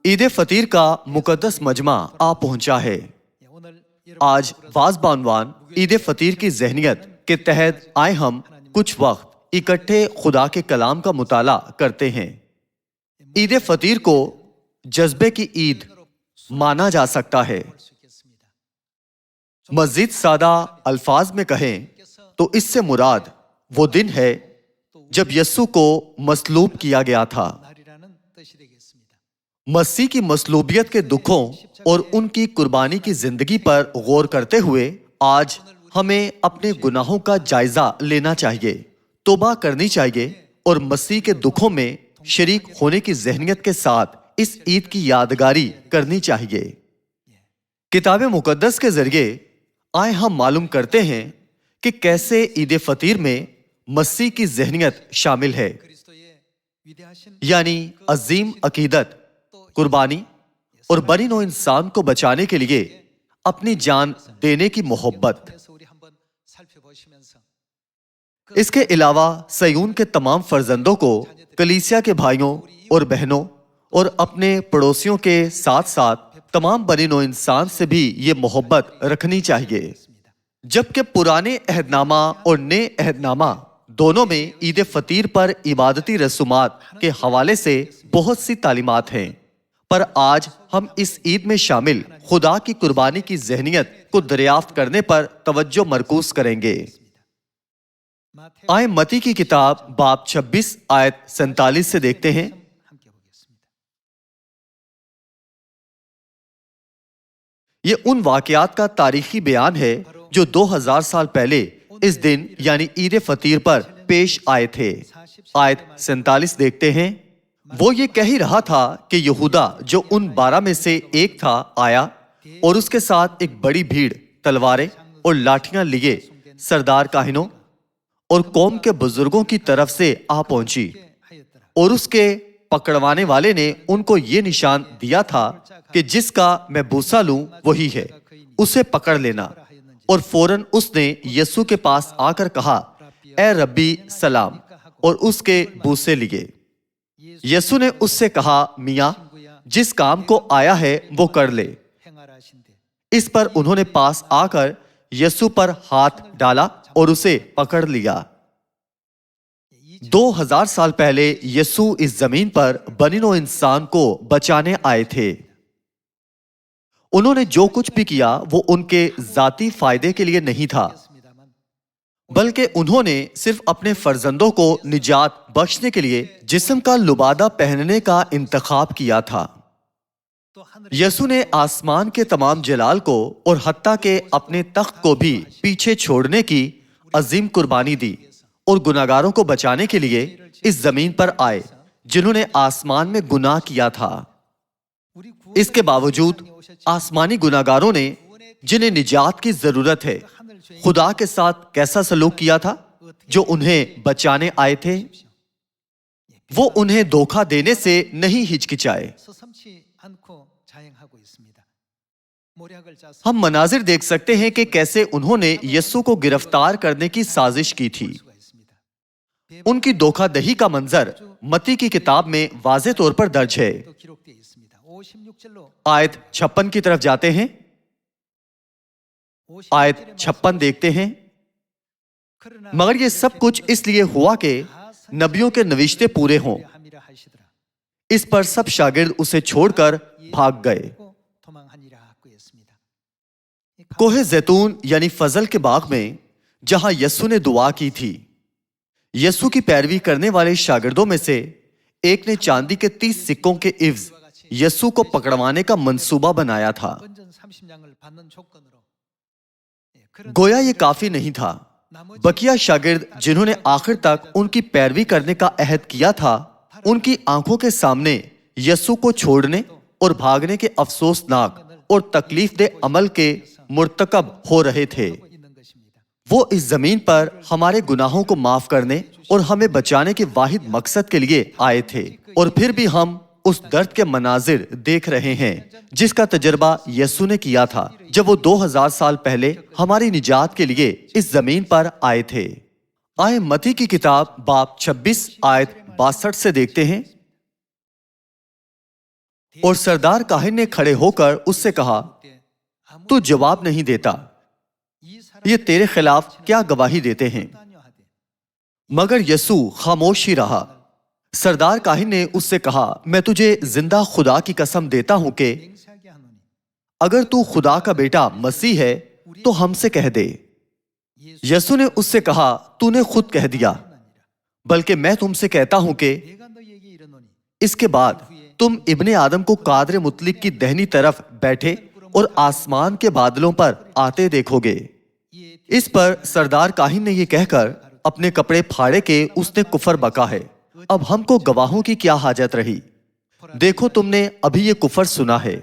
عید فطیر کا مقدس مجمع آ پہنچا ہے۔ آج واز بعنوان عید فطیر کی ذہنیت کے تحت آئے ہم کچھ وقت اکٹھے خدا کے کلام کا مطالعہ کرتے ہیں۔ عید فطیر کو جذبے کی عید مانا جا سکتا ہے۔ مزید سادہ الفاظ میں کہیں تو اس سے مراد وہ دن ہے جب یسوع کو مصلوب کیا گیا تھا۔ مسیح کی مصلوبیت کے دکھوں اور ان کی قربانی کی زندگی پر غور کرتے ہوئے آج ہمیں اپنے گناہوں کا جائزہ لینا چاہیے، توبہ کرنی چاہیے اور مسیح کے دکھوں میں شریک ہونے کی ذہنیت کے ساتھ اس عید کی یادگاری کرنی چاہیے۔ کتاب مقدس کے ذریعے آئے ہم معلوم کرتے ہیں کہ کیسے عید فطیر میں مسیح کی ذہنیت شامل ہے، یعنی عظیم عقیدت، قربانی اور بنی نوع انسان کو بچانے کے لیے اپنی جان دینے کی محبت۔ اس کے علاوہ سیون کے تمام فرزندوں کو کلیسیا کے بھائیوں اور بہنوں اور اپنے پڑوسیوں کے ساتھ ساتھ تمام بنی نوع انسان سے بھی یہ محبت رکھنی چاہیے۔ جبکہ پرانے عہد نامہ اور نئے عہد نامہ دونوں میں عید فطیر پر عبادتی رسومات کے حوالے سے بہت سی تعلیمات ہیں، پر آج ہم اس عید میں شامل خدا کی قربانی کی ذہنیت کو دریافت کرنے پر توجہ مرکوز کریں گے۔ آئے متی کی کتاب باب 26 آیت 47 سے دیکھتے ہیں۔ یہ ان واقعات کا تاریخی بیان ہے جو 2000 سال پہلے اس دن یعنی عید فطیر پر پیش آئے تھے۔ آیت 47 دیکھتے ہیں۔ وہ یہ کہہ ہی رہا تھا کہ یہودا جو ان 12 میں سے ایک تھا آیا اور اس کے ساتھ ایک بڑی بھیڑ تلواریں اور لاٹھیاں لیے سردار کاہنوں اور قوم کے بزرگوں کی طرف سے آ پہنچی، اور اس کے پکڑوانے والے نے ان کو یہ نشان دیا تھا کہ جس کا میں بوسہ لوں وہی ہے، اسے پکڑ لینا۔ اور فوراً اس نے یسوع کے پاس آ کر کہا، اے ربی سلام، اور اس کے بوسے لیے۔ یسوع نے اس سے کہا، میاں جس کام کو آیا ہے وہ کر لے۔ اس پر انہوں نے پاس آ کر یسوع پر ہاتھ ڈالا اور اسے پکڑ لیا۔ 2000 سال پہلے یسوع اس زمین پر بنی نوع انسان کو بچانے آئے تھے۔ انہوں نے جو کچھ بھی کیا وہ ان کے ذاتی فائدے کے لیے نہیں تھا، بلکہ انہوں نے صرف اپنے فرزندوں کو نجات بخشنے کے لیے جسم کا لبادہ پہننے کا انتخاب کیا تھا۔ یسوع نے آسمان کے تمام جلال کو اور حتیٰ کہ اپنے تخت کو بھی پیچھے چھوڑنے کی عظیم قربانی دی اور گناہگاروں کو بچانے کے لیے اس زمین پر آئے جنہوں نے آسمان میں گناہ کیا تھا۔ اس کے باوجود آسمانی گناہگاروں نے جنہیں نجات کی ضرورت ہے خدا کے ساتھ کیسا سلوک کیا تھا؟ جو انہیں بچانے آئے تھے وہ انہیں دھوکہ دینے سے نہیں ہچکچائے۔ ہم مناظر دیکھ سکتے ہیں کہ کیسے انہوں نے یسوع کو گرفتار کرنے کی سازش کی تھی۔ ان کی دھوکہ دہی کا منظر متی کی کتاب میں واضح طور پر درج ہے۔ آیت 56 کی طرف جاتے ہیں۔ آیت 56 دیکھتے ہیں۔ مگر یہ سب کچھ اس لیے ہوا کہ نبیوں کے نوشتے پورے ہوں۔ اس پر سب شاگرد اسے چھوڑ کر بھاگ گئے۔ کوہ زیتون یعنی فضل کے باغ میں جہاں یسوع نے دعا کی تھی، یسوع کی پیروی کرنے والے شاگردوں میں سے ایک نے چاندی کے 30 سکوں کے عوض یسوع کو پکڑوانے کا منصوبہ بنایا تھا۔ گویا یہ کافی نہیں تھا۔ بقیہ شاگرد جنہوں نے آخر تک ان کی پیروی کرنے کا عہد کیا تھا، ان کی آنکھوں کے سامنے یسوع کو چھوڑنے اور بھاگنے کے افسوسناک اور تکلیف دہ عمل کے مرتکب ہو رہے تھے۔ وہ اس زمین پر ہمارے گناہوں کو معاف کرنے اور ہمیں بچانے کے واحد مقصد کے لیے آئے تھے، اور پھر بھی ہم اس درد کے مناظر دیکھ رہے ہیں جس کا تجربہ یسوع نے کیا تھا جب وہ 2000 سال پہلے ہماری نجات کے لیے اس زمین پر آئے تھے۔ آئے متی کی کتاب باب 26 آیت 62 سے دیکھتے ہیں۔ और सरदार काहिन ने खड़े होकर उससे कहा, तू जवाब नहीं देता, ये तेरे खिलाफ क्या गवाही देते हैं? मगर यीशु खामोश ही रहा। सरदार काहिन ने उससे कहा, मैं तुझे जिंदा खुदा की कसम देता हूं कि अगर तू खुदा का बेटा मसीह है तो हमसे कह दे। यीशु ने उससे कहा, तूने खुद कह दिया, बल्कि मैं तुमसे कहता हूं कि इसके बाद तुम इब्ने आदम को कादर मुतलिक की दाहिनी तरफ बैठे और आसमान के बादलों पर आते देखोगे। इस पर सरदार काहिन ने यह कहकर अपने कपड़े फाड़े के उसने कुफर बका है। अब हमको गवाहों की क्या हाजत रही? देखो, तुमने अभी ये कुफर सुना है,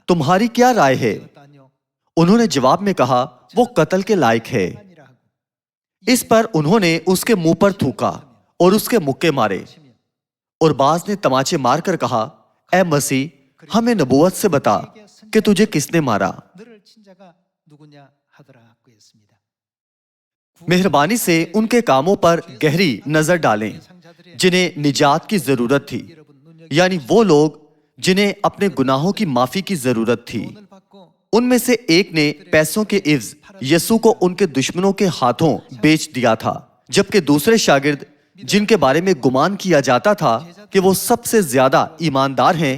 तुम्हारी क्या राय है? उन्होंने जवाब में कहा, वो कत्ल के लायक है। इस पर उन्होंने उसके मुंह पर थूका और उसके मुक्के मारे। और बाज ने तमाचे मारकर कहा, ऐ मसीह, हमें नबूवत से बता कि तुझे किसने मारा? मेहरबानी से उनके कामों पर गहरी नजर डालें जिन्हें निजात की जरूरत थी, यानी वो लोग जिन्हें अपने गुनाहों की माफी की जरूरत थी। उनमें से एक ने पैसों के इव्ज यीशु को उनके दुश्मनों के हाथों बेच दिया था, जबकि दूसरे शागिर्द, जिनके बारे में गुमान किया जाता था कि वो सबसे ज्यादा ईमानदार हैं,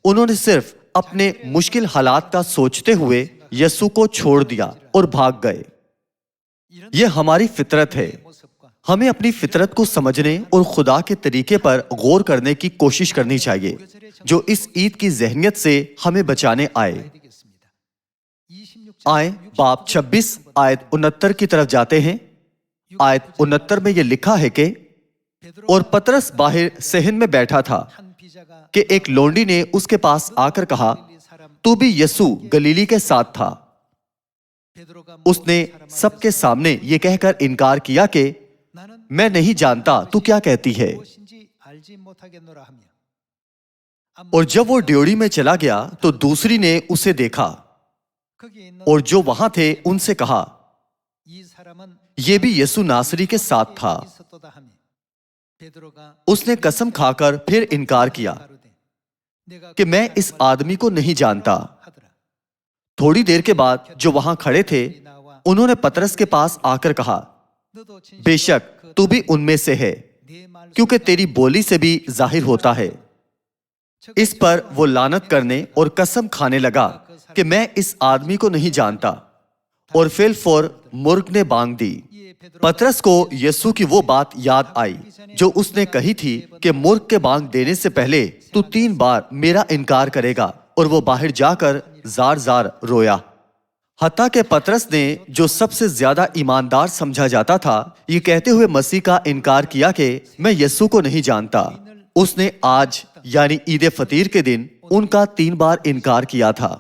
उन्होंने सिर्फ अपने मुश्किल हालात का सोचते हुए यीशु को छोड़ दिया और भाग गए। यह हमारी फितरत है। हमें अपनी फितरत को समझने और खुदा के तरीके पर गौर करने की कोशिश करनी चाहिए, जो इस ईद की जहनियत से हमें बचाने आए। आए बाब 26 आयत 69 की तरफ जाते हैं। आयत 69 में यह लिखा है कि और पतरस बाहर सहन में बैठा था कि एक लोंडी ने उसके पास आकर कहा, तू भी यीशु गलीली के साथ था। उसने सबके सामने ये कहकर इनकार किया कि मैं नहीं जानता, तू क्या कहती है? और जब वो ड्योढ़ी में चला गया तो दूसरी ने उसे देखा और जो वहां थे उनसे कहा, ये भी यीशु नासरी के साथ था। उसने कसम खाकर फिर इनकार किया कि मैं इस आदमी को नहीं जानता। थोड़ी देर के बाद जो वहां खड़े थे उन्होंने पतरस के पास आकर कहा, बेशक तू भी उनमें से है, क्योंकि तेरी बोली से भी जाहिर होता है। इस पर वो लानत करने और कसम खाने लगा कि मैं इस आदमी को नहीं जानता, और फिलफौर मुर्ग ने बांग दी। पतरस को यीशु की वो बात याद आई जो उसने कही थी कि मुर्ग के बांग देने से पहले तू 3 बार मेरा इनकार करेगा, और वो बाहर जाकर जार जार रोया। हत्ता के पतरस ने, जो सबसे ज्यादा ईमानदार समझा जाता था, ये कहते हुए मसीह का इनकार किया कि मैं यीशु को नहीं जानता। उसने आज यानी ईद फतीर के दिन उनका 3 बार इनकार किया था।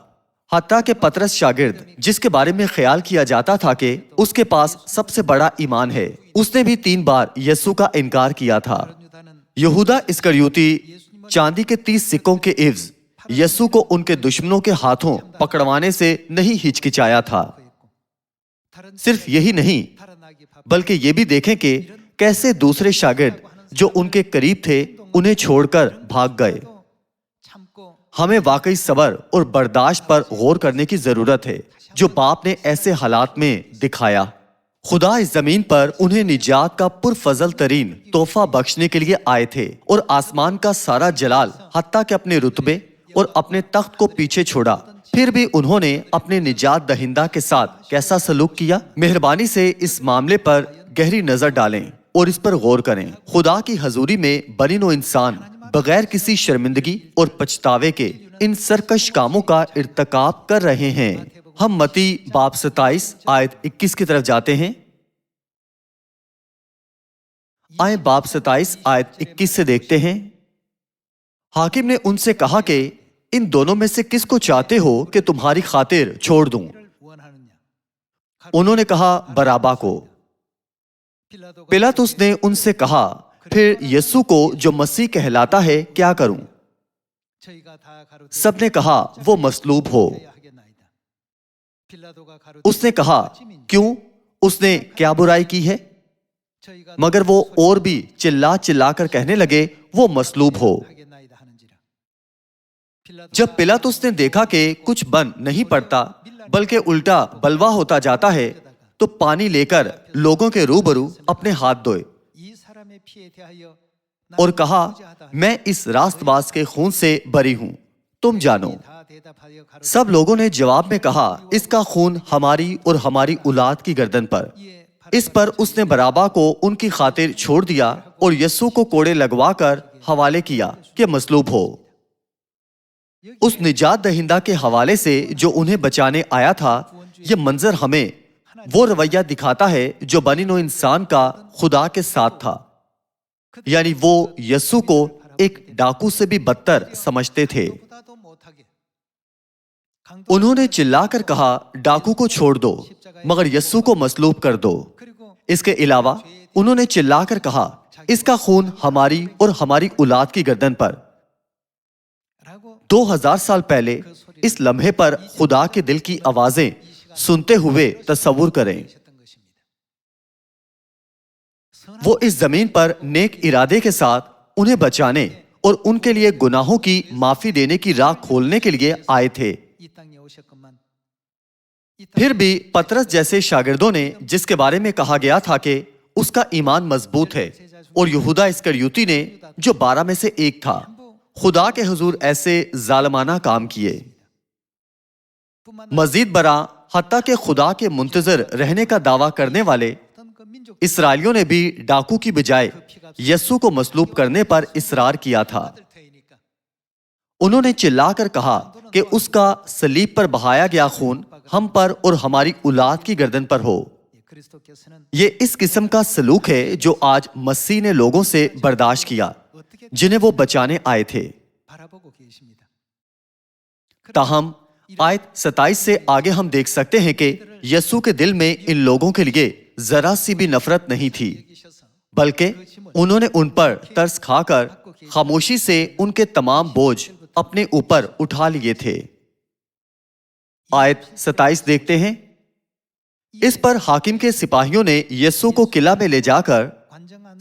हत्ता के पतरस शागिर्द, जिसके बारे में ख्याल किया जाता था कि उसके पास सबसे बड़ा ईमान है, उसने भी 3 बार यीशु का इनकार किया था। यहूदा इस्करियोती चांदी के 30 सिक्कों के इव्ज यीशु को उनके दुश्मनों के हाथों पकड़वाने से नहीं हिचकिचाया था। सिर्फ यही नहीं, बल्कि ये भी देखें कि कैसे दूसरे शागिर्द जो उनके करीब थे उन्हें छोड़कर भाग गए। हमें वाकई सब्र और बर्दाश्त पर गौर करने की जरूरत है, जो बाप ने ऐसे हालात में दिखाया। खुदा इस जमीन पर उन्हें निजात का पुरफजल तरीन तोहफा बख्शने के लिए आए थे, और आसमान का सारा जलाल हत्ता के अपने रुतबे और अपने तख्त को पीछे छोड़ा, फिर भी उन्होंने अपने निजात दहिंदा के साथ कैसा सलूक किया। मेहरबानी से इस मामले पर गहरी नजर डालें और इस पर गौर करें। खुदा की हजूरी में बनीनो इंसान बगैर किसी शर्मिंदगी और पछतावे के इन सरकश कामों का इर्तकाब कर रहे हैं। हम मती बाब 27 आयत 21 की तरफ जाते हैं। आए बाब 27 आयत 21 से देखते हैं। हाकिम ने उनसे कहा कि इन दोनों में से किसको चाहते हो कि तुम्हारी खातिर छोड़ दूं? उन्होंने कहा, बराबा को। पिलातुस ने उनसे कहा, फिर यीशु को जो मसीह कहलाता है क्या करूं? सबने कहा, वो मसलूब हो। उसने कहा, क्यों? उसने क्या बुराई की है? मगर वो और भी चिल्ला चिल्ला कर कहने लगे, वो मसलूब हो। जब पिलातुस ने देखा कि कुछ बन नहीं पड़ता बल्कि उल्टा बलवा होता जाता है, तो पानी लेकर लोगों के रूबरू अपने हाथ धोए और कहा, मैं इस रास्तबाज के खून से बरी हूं, तुम जानो। सब लोगों ने जवाब में कहा, इसका खून हमारी और हमारी औलाद की गर्दन पर। इस पर उसने बराबा को उनकी खातिर छोड़ दिया और यस्सु को कोड़े लगवाकर हवाले किया कि मसलूब हो। उस निजात दहिंदा के हवाले से जो उन्हें बचाने आया था, यह मंजर हमें वो रवैया दिखाता है जो बनी नौ इंसान का खुदा के साथ था, यानी वो यस्सु को एक डाकू से भी बदतर समझते थे। उन्होंने चिल्लाकर कहा, डाकू को छोड़ दो मगर यस्सु को मसलूब कर दो। इसके अलावा उन्होंने चिल्लाकर कहा, इसका खून हमारी और हमारी औलाद की गर्दन पर। 2000 साल पहले इस लम्हे पर खुदा के दिल की आवाजें सुनते हुए तसव्वुर करें। वो इस जमीन पर नेक इरादे के साथ उन्हें बचाने और उनके लिए गुनाहों की माफी देने की राह खोलने के लिए आए थे। फिर भी पतरस जैसे शागिर्दों ने, जिसके बारे में कहा गया था कि उसका ईमान मजबूत है, और यहूदा इस्करियोती ने जो 12 में से एक था, खुदा के हुजूर ऐसे जालमाना काम किए। मजीद बरा, हत्ता के खुदा के मुंतजर रहने का दावा करने वाले इसराइलियों ने भी डाकू की बजाय यस्सु को मसलूब करने पर इसरार किया था। उन्होंने चिल्लाकर कहा कि उसका सलीब पर बहाया गया खून हम पर और हमारी औलाद की गर्दन पर हो। ये इस किस्म का सलूक है जो आज मसीह ने लोगों से बर्दाश्त किया जिन्हें वो बचाने आए थे। ताहम आयत 27 से आगे हम देख सकते हैं कि यस्सु के दिल में इन लोगों के लिए जरा सी भी नफरत नहीं थी, बल्कि उन्होंने उन पर तरस खाकर खामोशी से उनके तमाम बोझ अपने ऊपर उठा लिए थे। आयत 27 देखते हैं। इस पर हाकिम के सिपाहियों ने यस्सु को किला में ले जाकर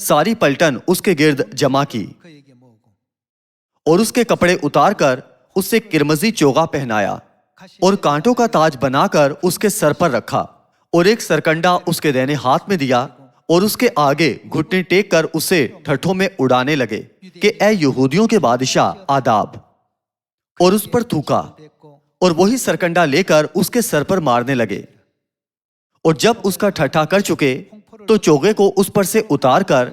सारी पलटन उसके गिर्द जमा की और उसके कपड़े उतारकर उससे किरमजी चोगा पहनाया और कांटों का ताज बनाकर उसके सर पर रखा और एक सरकंडा उसके दाहिने हाथ में दिया और उसके आगे घुटने टेक कर उसे ठट्ठों में उड़ाने लगे कि ऐ यहूदियों के बादशाह आदाब, और उस पर थूका और वही सरकंडा लेकर उसके सर पर मारने लगे। और जब उसका ठट्ठा कर चुके तो चोगे को उस पर से उतार कर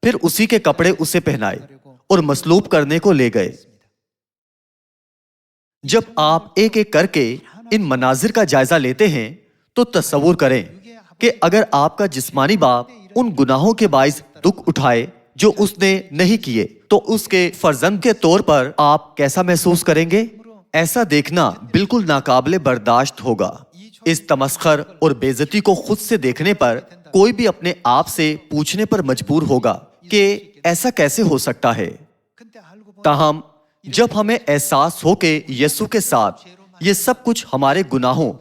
फिर उसी के कपड़े उसे पहनाए और मसलूब करने को ले गए। जब आप एक एक करके इन मनाजिर का जायजा लेते हैं तो तसव्वुर करें कि अगर आपका जिस्मानी बाप उन गुनाहों के बाइस दुख उठाए जो उसने नहीं किए, तो उसके फर्जंद के तौर पर आप कैसा महसूस करेंगे? ऐसा देखना बिल्कुल नाकाबिले बर्दाश्त होगा। इस तमस्खर और बेइज्जती को खुद से देखने पर कोई भी अपने आप से पूछने पर मजबूर होगा कि ऐसा कैसे हो सकता है। ताहम जब हमें एहसास हो कि यस्सु के साथ ये सब कुछ हमारे गुनाहों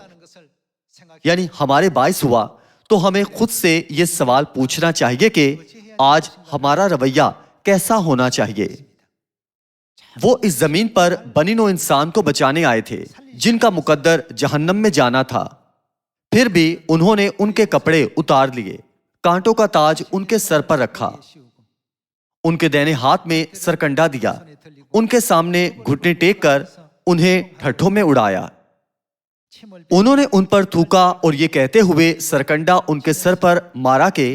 यानी हमारे बाइस हुआ, तो हमें खुद से ये सवाल पूछना चाहिए कि आज हमारा रवैया कैसा होना चाहिए। वो इस जमीन पर बनी नौ इंसान को बचाने आए थे जिनका मुकद्दर जहन्नम में जाना था। फिर भी उन्होंने उनके कपड़े उतार लिए, कांटों का ताज उनके सर पर रखा, उनके दाहिने हाथ में सरकंडा दिया, उनके सामने घुटने टेक कर उन्हें ठट्ठों में उड़ाया। उन्होंने उन पर थूका और ये कहते हुए सरकंडा उनके सर पर मारा कि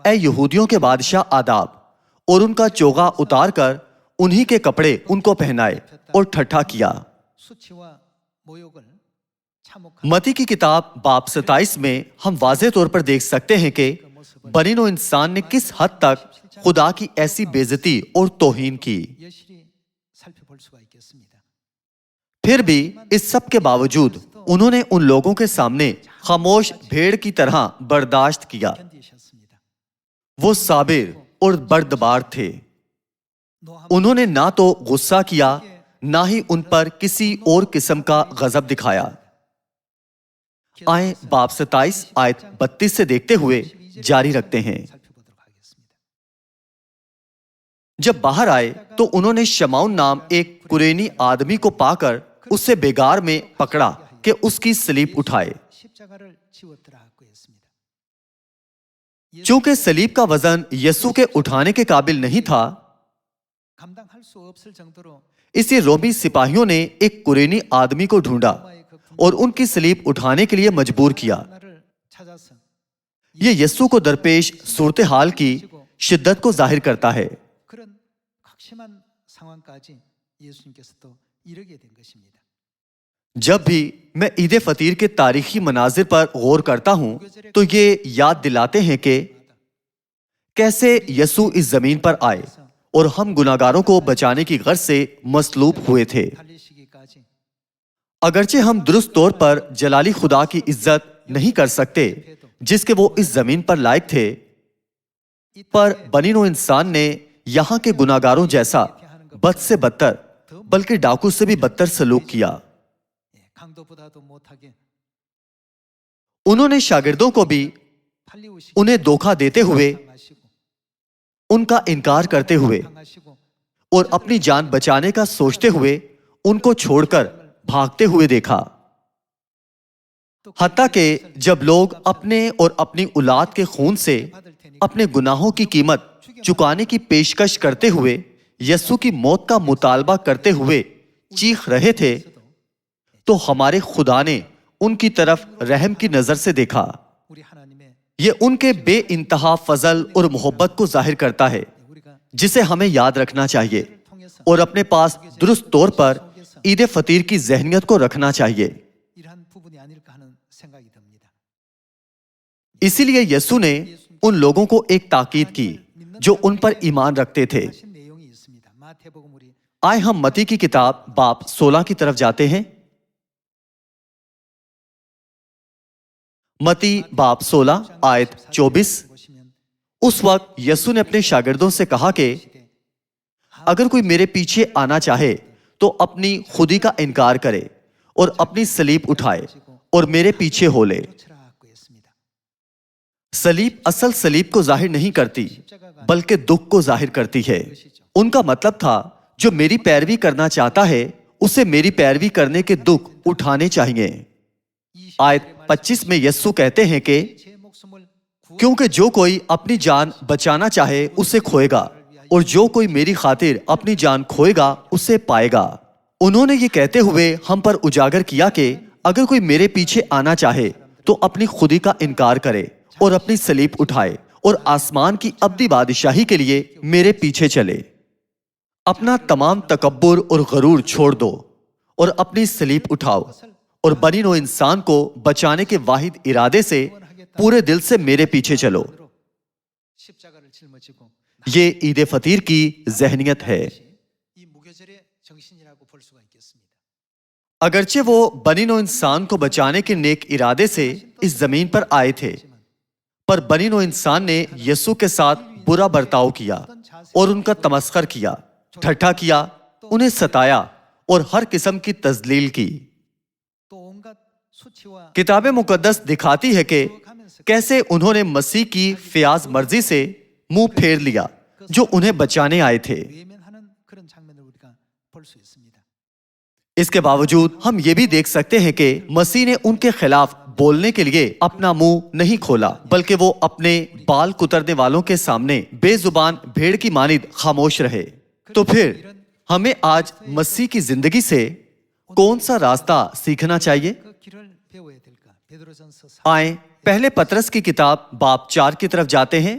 ऐ यहूदियों के बादशाह आदाब, और उनका चोगा उतार कर उन्हीं के कपड़े उनको पहनाए और ठट्ठा किया। मती की किताब बाब 27 में हम वाज़े तौर पर देख सकते हैं कि बनी नौ इंसान ने किस हद तक खुदा की ऐसी बेइज्जती और तौहीन की। फिर भी इस सब के बावजूद उन्होंने उन लोगों के सामने खामोश भेड़ की तरह बर्दाश्त किया। वो साबिर और बर्दबार थे। उन्होंने ना तो गुस्सा किया, ना ही उन पर किसी और किस्म का गजब दिखाया। आए बाब 27 आयत 32 से देखते हुए जारी रखते हैं। जब बाहर आए तो उन्होंने शमाउन नाम एक कुरेनी आदमी को पाकर उसे बेगार में पकड़ा कि उसकी सलीब उठाए। 십자가를 지웠더라고 했습니다. चूंकि सलीब का वजन यीशु के उठाने के काबिल नहीं था, 감당할 수 없을 정도로 इसलिए रोमी सिपाहियों ने एक कुरेनी आदमी को ढूंढा और उनकी सलीब उठाने के लिए मजबूर किया। 하나를 찾아서 ये यीशु को दरपेश सूरत हाल की शिद्दत को जाहिर करता है। 그런 극심한 상황까지 예수님께서 또 이르게 된 것입니다. जब भी मैं ईद फतीर के तारीखी मनाजिर पर गौर करता हूं तो ये याद दिलाते हैं कि कैसे यीशु इस जमीन पर आए और हम गुनाहगारों को बचाने की गर्ज से मसलूब हुए थे। 달리시기까지 अगरचे हम दुरुस्त तौर पर जलाली खुदा की इज्जत नहीं कर सकते जिसके वो इस जमीन पर लायक थे, पर बनी नौ इंसान ने यहाँ के गुनाहगारों जैसा बद से बदतर बल्कि डाकू से भी बदतर सलूक किया। 강도보다도 못하게 उन्होंने शागिर्दों को भी 팔리우시고 उन्हें धोखा देते हुए, 당하시고 उनका इनकार करते हुए 당하시고 और अपनी जान बचाने का सोचते हुए उनको छोड़कर भागते हुए देखा। हत्ता कि जब लोग अपने और अपनी औलाद के खून से अपने गुनाहों की कीमत चुकाने की पेशकश करते हुए यीशु की मौत का मुतालबा करते हुए चीख रहे थे, तो हमारे खुदा ने उनकी तरफ रहम की नजर से देखा। 우리 하나님의 ये उनके बेइंतहा फजल और मोहब्बत को जाहिर करता है, 우리가 जिसे हमें याद रखना चाहिए 통해서 और अपने पास दुरुस्त तौर पर ईद फतीर की जहनियत को रखना चाहिए। 이러한 부분이 아닐까 하는 생각이 듭니다. इसीलिए यीशु ने उन लोगों को एक ताकीद की जो उन पर ईमान रखते थे। 하신 내용이 있습니다. 마태복음 우리 आए हम मती की किताब बाब 16 की तरफ जाते हैं। मती बाब 16 आयत 24। 보시면 उस वक्त यीशु ने अपने शागिर्दों से कहा कि अगर कोई मेरे पीछे आना चाहे तो अपनी खुदी का इनकार करे और अपनी सलीब उठाए और मेरे पीछे हो ले। 쫓으라고 했습니다. सलीब असल सलीब को जाहिर नहीं करती बल्कि दुख को जाहिर करती है। उनका मतलब था जो मेरी पैरवी करना चाहता है उसे मेरी पैरवी करने के दुख उठाने चाहिए। आयत 25 में यीशु कहते हैं कि 제 목숨을 क्योंकि जो कोई अपनी जान बचाना चाहे उसे खोएगा और जो कोई मेरी खातिर अपनी जान खोएगा उसे पाएगा। उन्होंने ये कहते हुए हम पर उजागर किया कि अगर कोई मेरे पीछे आना चाहे तो अपनी खुदी का इनकार करे और अपनी सलीब उठाए और आसमान की अब्दी बादशाही के लिए मेरे पीछे चले। अपना तमाम तकब्बुर और गरूर छोड़ दो और अपनी सलीब उठाओ और बनी नो इंसान को बचाने के वाहिद इरादे से पूरे दिल से मेरे पीछे चलो। 십자가를 짊어지고 ये ईद फतीर की जहनियत है। 이 무교절의 정신이라고 볼 수가 있겠습니다. अगरचे वो बनी नो इंसान को बचाने के नेक इरादे से इस जमीन पर आए थे, पर बनी नो इंसान ने यीशु के साथ बुरा बर्ताव किया और उनका तमस्खर किया, ठट्ठा किया, उन्हें सताया और हर किस्म की तजलील की। 또 온갖 수치와 किताब मुकद्दस दिखाती है कि कैसे उन्होंने मसीह की फियाज मर्जी से मुंह फेर लिया जो उन्हें बचाने आए थे। 외면하는 그런 장면을 우리가 볼 수 있습니다. इसके बावजूद हम ये भी देख सकते हैं कि मसीह ने उनके खिलाफ बोलने के लिए अपना मुंह नहीं खोला, बल्कि वो अपने बाल कुतरने वालों के सामने बेजुबान भेड़ की मानिद खामोश रहे। तो फिर हमें आज मसीह की जिंदगी से कौन सा रास्ता सीखना चाहिए? 그 길을 배워야 될까? 베드로전서 4 आए पहले पतरस की किताब बाब 4 की तरफ जाते हैं।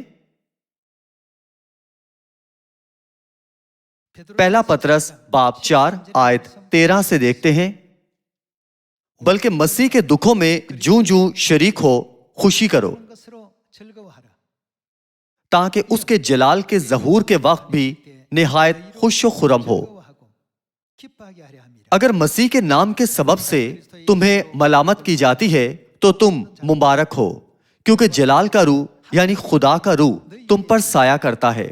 पहला पतरस बाब 4 आयत 13 से देखते हैं। बल्कि मसीह के दुखों में जूं जूं शरीक हो खुशी करो, 그런 것으로 즐거워하라. ताकि उसके जलाल के ज़हूर के वक्त भी निहायत खुश व खुरम हो। 즐거워하고 기뻐하게 하려 함이라. अगर मसीह के नाम के सबब से तुम्हें मलामत की जाती है तो तुम मुबारक हो, क्योंकि जलाल का रूह यानी खुदा का रूह तुम पर साया करता है।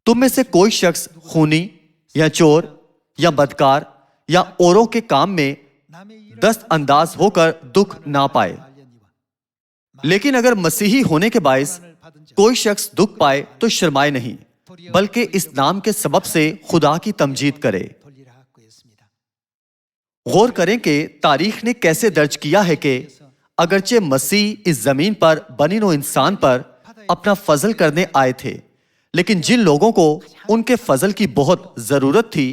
तुम में से कोई शख्स खूनी या चोर या बदकार या औरों के काम में 남의 일을 दस्त अंदाज होकर दुख ना पाए। 하려니와 लेकिन अगर मसीही होने के बायस 받은 자 कोई शख्स दुख पाए तो शर्माए नहीं, बल्कि इस नाम के सबब से खुदा की तमजीद करे। 돌리라 하고 했습니다. गौर करें कि तारीख ने कैसे दर्ज किया है कि अगरचे मसीह इस जमीन पर बनी नो इंसान पर अपना फजल करने आए थे, लेकिन जिन लोगों को उनके फजल की बहुत जरूरत थी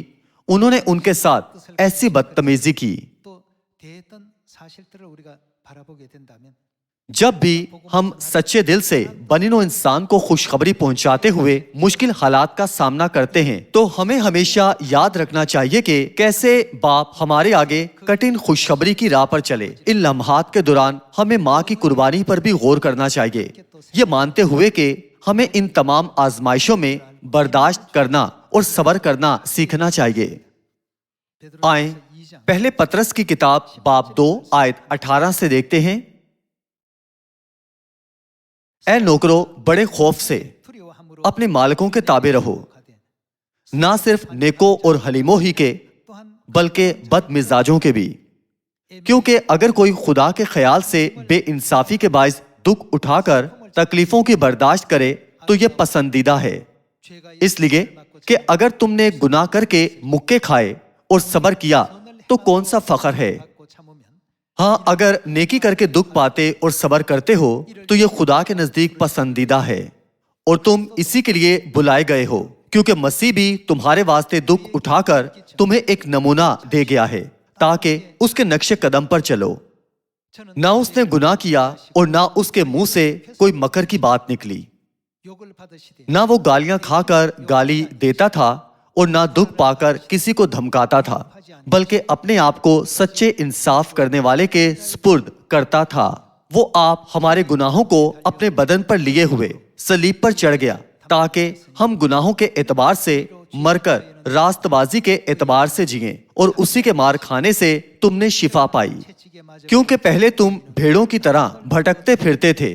उन्होंने उनके साथ ऐसी बदतमीजी की। 또 대했던 사실들을 우리가 바라보게 된다면 जब भी हम सच्चे दिल से बनिनो इंसान को खुशखबरी पहुंचाते हुए मुश्किल हालात का सामना करते हैं तो हमें हमेशा याद रखना चाहिए कि कैसे बाप हमारे आगे कठिन खुशखबरी की राह पर चले। इन लम्हात के दौरान हमें माँ की कुर्बानी पर भी गौर करना चाहिए, ये मानते हुए कि हमें इन तमाम आजमाइशों में बर्दाश्त करना और सब्र करना सीखना चाहिए। आए पहले पतरस की किताब बाब 2 आयत 18 से देखते हैं। ऐ नौकरों, बड़े खौफ से 두려워함으로 अपने मालिकों के ताबे रहो, 하되 ना सिर्फ नेको और हलीमो ही के 또한 बल्कि बदमिजाजों के भी, क्योंकि अगर कोई खुदा के ख्याल से बेइंसाफी के बायस दुख उठाकर तकलीफों की बर्दाश्त करे तो ये पसंदीदा है, 죄가 इसलिए कि अगर तुमने गुनाह करके मुक्के खाए और सब्र किया तो कौन सा फख्र है। 받고 참으면 हाँ, अगर नेकी करके दुख पाते और सब्र करते हो तो ये खुदा के नजदीक पसंदीदा है और तुम इसी के लिए बुलाए गए हो, क्योंकि मसीह भी तुम्हारे वास्ते दुख उठाकर तुम्हें एक नमूना दे गया है ताकि उसके नक्शे कदम पर चलो। 저는 ना उसने गुनाह किया और ना उसके मुंह से कोई मकर की बात निकली, 욕을 받으시되 ना वो गालियां खाकर गाली देता था और ना दुख पाकर किसी को धमकाता था, बल्कि अपने आप को सच्चे इंसाफ करने वाले के सुपुर्द करता था। वो आप हमारे गुनाहों को अपने बदन पर लिए हुए सलीब पर चढ़ गया ताकि हम गुनाहों के एतबार से मरकर रास्तबाजी के एतबार से जिएं और उसी के मार खाने से तुमने शिफा पाई, 채찍에 맞아 क्योंकि पहले तुम भेड़ों की तरह भटकते फिरते थे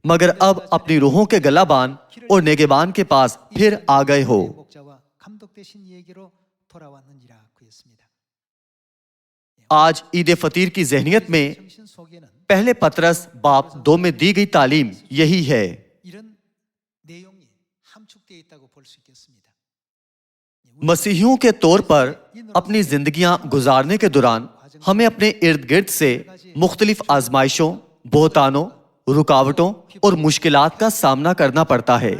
मगर अब अपनी रूहों के गलाबान और नेगेबान के पास फिर आ गए हो। 목자와 감독되신 얘기로 돌아왔느니라 그랬습니다. आज ईद फतीर की जहनियत में 정신 속에는 पहले पतरस बाब 2 में दी गई तालीम यही है। 이런 내용이 함축되어 있다고 볼 수 있겠습니다. मसीहियों के तौर पर अपनी जिंदगियां गुजारने के दौरान हमें अपने इर्द गिर्द से मुख्तलिफ आजमाइशों, बोहतानों, रुकावटों और मुश्किलात का सामना करना पड़ता है।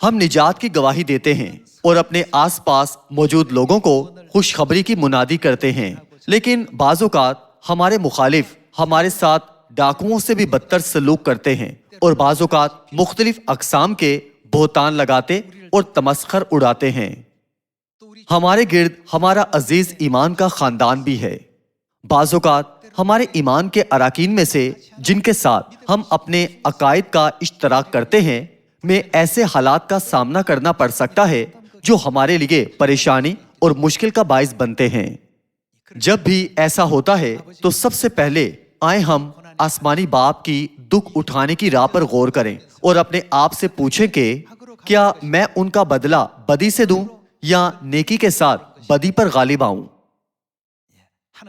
हम निजात की गवाही देते हैं और अपने आसपास मौजूद लोगों को खुशखबरी की मुनादी करते हैं, लेकिन बाज़ औक़ात हमारे मुखालिफ हमारे साथ डाकुओं से भी बदतर सलूक करते हैं और बाज़ औक़ात मुख्तलिफ अक़साम के बोहतान लगाते और तमस्खर उड़ाते हैं। हमारे गिर्द हमारा अजीज ईमान का खानदान भी है। बाज़ औक़ात हमारे ईमान के अराकीन में से जिनके साथ हम अपने अकायद का इश्तराक करते हैं में ऐसे हालात का सामना करना पड़ सकता है जो हमारे लिए परेशानी और मुश्किल का बायस बनते हैं। जब भी ऐसा होता है तो सबसे पहले आए हम आसमानी बाप की दुख उठाने की राह पर गौर करें और अपने आप से पूछें कि क्या मैं उनका बदला बदी से दूं या नेकी के साथ बदी पर गालिब आऊं।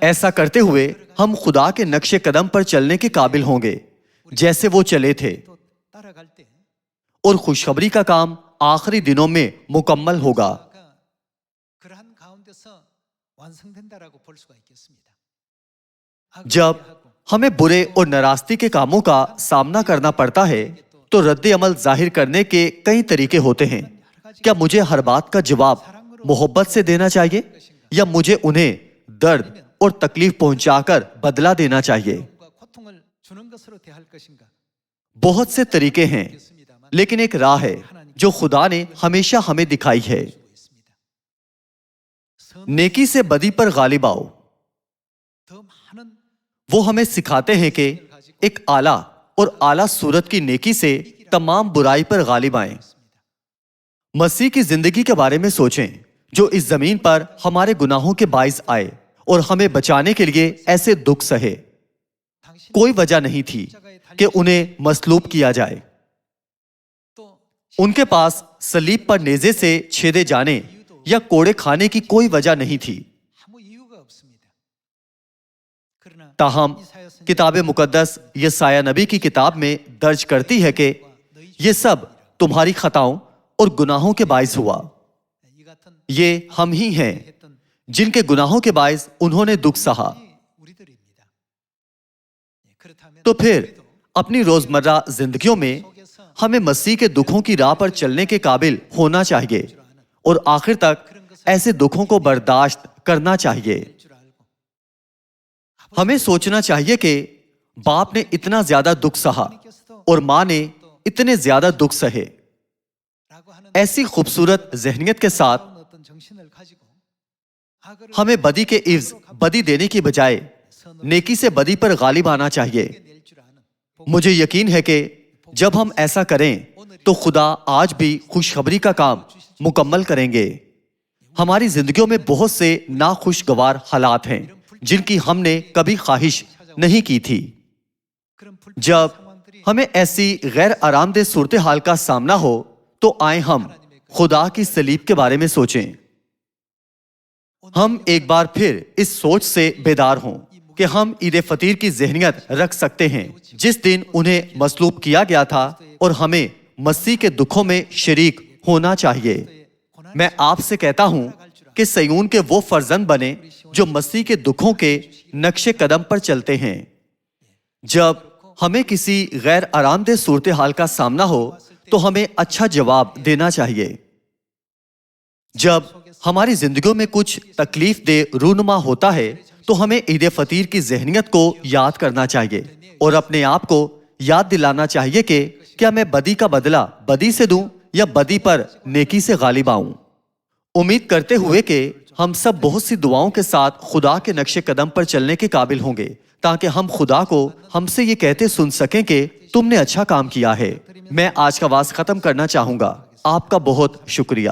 ऐसा करते हुए हम खुदा के नक्शे कदम पर चलने के काबिल होंगे जैसे वो चले थे 또 따라갈 때 और खुशखबरी का काम आखिरी दिनों में मुकम्मल होगा। 그러한 가운데서 완성된다라고 볼 수가 있겠습니다. जब हमें बुरे और नाराजगी के कामों का सामना करना पड़ता है तो रद्द अमल जाहिर करने के कई तरीके होते हैं। क्या मुझे हर बात का जवाब मोहब्बत से देना चाहिए या मुझे उन्हें दर्द और तकलीफ पहुंचाकर बदला देना चाहिए। 고통과 고통을 주는 것으로 대할 것인가? बहुत से तरीके हैं, 있습니다만 लेकिन एक राह है जो खुदा ने हमेशा हमें दिखाई है। 있습니다. नेकी से बदी पर गालिब आओ। 더 많은 वो हमें सिखाते हैं कि एक आला और आला सूरत की नेकी से तमाम बुराई पर गालिब आएं। मसीह की जिंदगी के बारे में सोचें जो इस जमीन पर हमारे गुनाहों के बाइस आए और हमें बचाने के लिए ऐसे दुख सहे। कोई वजह नहीं थी कि उन्हें मसलूब किया जाए। 또 उनके पास सलीब पर नेज़े से छेदे जाने या कोड़े खाने की कोई वजह नहीं थी। 아무 이유가 없습니다. 그러나 ताहम किताब मुकद्दस यसाया नबी की किताब में दर्ज करती है कि ये सब तुम्हारी खताओं اور گناہوں کے باعث ہوا۔ 이 같은 یہ ہم ہی ہیں 했던 جن کے گناہوں کے باعث انہوں نے دکھ سہا۔ 우리들입니다. 그렇다면 تو پھر 우리도 اپنی روزمرہ زندگیوں میں 속에서 ہمیں مسیح کے دکھوں کی راہ پر چلنے کے قابل ہونا چاہیے اور آخر تک ایسے دکھوں کو برداشت کرنا چاہیے۔ 줄 알고 ہمیں سوچنا چاہیے کہ باپ نے اتنا زیادہ دکھ سہا اور ماں نے اتنے زیادہ دکھ سہے۔ 라고 하는 ایسی خوبصورت ذہنیت کے ساتھ 어떤 정신을 가지고 악을 ہمیں بدی کے عوض بدی دینے کی بجائے نیکی سے بدی پر غالب آنا چاہیے۔ 낼 줄 아는 مجھے یقین ہے کہ جب ہم ایسا کریں تو خدا آج بھی خوشخبری کا کام مکمل کریں گے۔ ہماری زندگیوں میں بہت سے ناخوشگوار حالات ہیں جن کی ہم نے کبھی خواہش نہیں کی تھی۔ 그런 جب 상황들이 ہمیں ایسی غیر آرام دہ صورتحال کا سامنا ہو تو آئیں ہم خدا کی صلیب کے بارے میں سوچیں۔ ہم ایک بار پھر اس سوچ سے بیدار ہوں کہ ہم عید فطیر کی ذہنیت رکھ سکتے ہیں جس دن انہیں مصلوب کیا گیا تھا، اور ہمیں مسیح کے دکھوں میں شریک ہونا چاہیے۔ میں آپ سے کہتا ہوں کہ سیون کے وہ فرزند بنے جو مسیح کے دکھوں کے نقش قدم پر چلتے ہیں۔ جب ہمیں کسی غیر آرام دہ صورتحال کا سامنا ہو تو ہمیں اچھا جواب دینا چاہیے۔ جب ہماری زندگیوں میں کچھ تکلیف دہ رونما ہوتا ہے تو ہمیں عید فطیر کی ذہنیت کو یاد کرنا چاہیے اور اپنے آپ کو یاد دلانا چاہیے کہ کیا میں بدی کا بدلہ بدی سے دوں یا بدی پر نیکی سے غالب آؤں۔ امید کرتے ہوئے کہ ہم سب بہت سی دعاؤں کے ساتھ خدا کے نقش قدم پر چلنے کے قابل ہوں گے تاکہ ہم خدا کو ہم سے یہ کہتے سن سکیں کہ تم نے اچھا کام کیا ہے۔ میں آج کا واعظ ختم کرنا چاہوں گا۔ آپ کا بہت شکریہ۔